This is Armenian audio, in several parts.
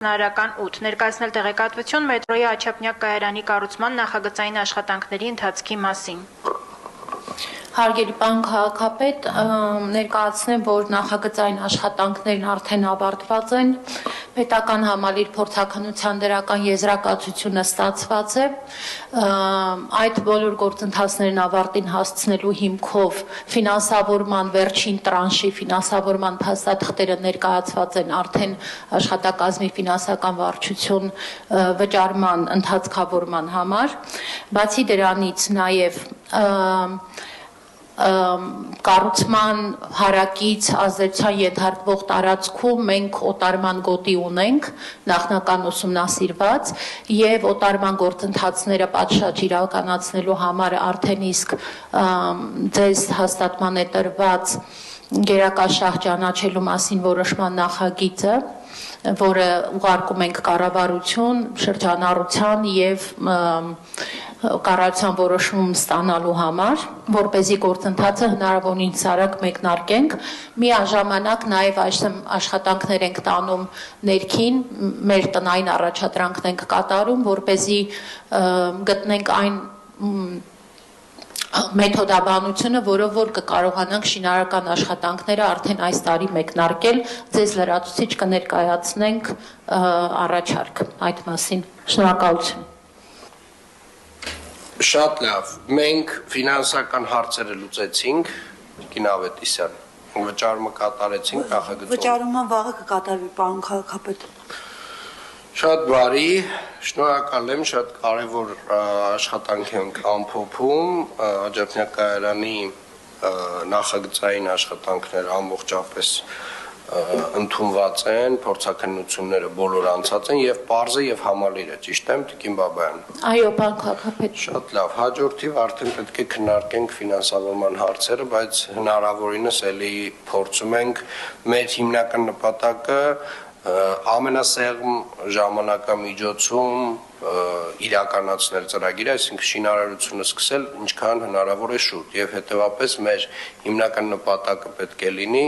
Հանրական 8 ներկայացնել տեղեկատվություն մետրոյի Աչափնյակ կայարանի կառուցման նախագծային աշխատանքների ընթացքի մասին։ Հարգելի պարոն քաղաքապետ, ներկայացնեմ, որ նախագծային աշխատանքներն արդեն ավարտված են, պետական համալիր փորձաքննության դրական եզրակացությունը ստացված է, այդ բոլոր գործընթացներն ավարտին հասցնելու հիմքով ֆինանսավորման վերջին տրանշի ֆինանսավորման փաստաթղթերը ներկայացված են արդեն աշխատակազմի ֆինանսական վարչություն վճարման ընթացքավորման համար, բացի դրանից նաև կառուցման հարակից ազդեցության ենթարկվող տարածքում մենք օտարման գոտի ունենք նախնական ուսումնասիրված եւ օտարման գործընթացները պատշաճ իրականացնելու համար արդեն իսկ ձեզ հաստատման է տրված գերակաշահ ճանաչելու մասին որոշման նախագիծը, որը ուղարկում ենք կառավարություն, շրջանառության եւ կառավարության որոշում ստանալու համար, որպեսզի գործընթացը հնարավորինս արագ մեկնարկենք, միաժամանակ նաև այժմ աշխատանքներ ենք տանում ներքին, մեր տնային առաջադրանքն ենք կատարում, որպեսզի գտնենք այն մեթոդաբանությունը, որով որ կկարողանանք շինարարական աշխատանքները արդեն այս տարի մեկնարկել, ձեզ լրացուցիչ կներկայացնենք առաջարկ այդ մասին։ Շնորհակալություն։ Շատ լավ, մենք ֆինանսական հարցերը լուծեցինք, Տիկին Ավետիսյան, վճարումը կատարեցինք նախագծով։ Վճարումը վաղը կկատարվի, պարոն քաղաքապետ։ Շատ բարի, շնորհակալ եմ, շատ կարևոր աշխատանք ենք ամփոփում, Աջափնյակ կայարանի նախագծային աշխատանքները ամբողջապես ընդունված են, փորձաքննությունները բոլոր անցած են եւ պարզը եւ համալիրը, ճիշտ եմ, Տիկին Բաբայան։ Այո, պարոն քաղաքապետ։ Շատ լավ, հաջորդիվ արդեն պետք է քննարկենք ֆինանսավորման հարցերը, բայց հնարավորինս էլի փորձում ենք մեր հիմնական նպատակը ամենասեղմ ժամանակամիջոցում իրականացնել ծրագիրը, այսինքն շինարարությունը սկսել ինչքան հնարավոր է շուտ եւ հետեւապես մեր հիմնական նպատակը պետք է լինի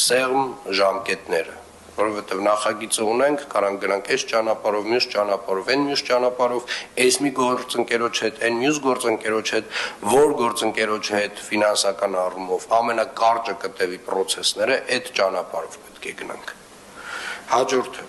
սեղմ ժամկետները, որովհետեւ նախագիծը ունենք, կարանք գնանք այս ճանապարհով, մյուս ճանապարհով, այն մյուս ճանապարհով, այս մի գործընկերոջ հետ, այն մյուս գործընկերոջ հետ, որ գործընկերոջ հետ ֆինանսական առումով ամենակարճը կտևի process-ները այդ ճանապարհով պետք է գնանք։ Հաջորդը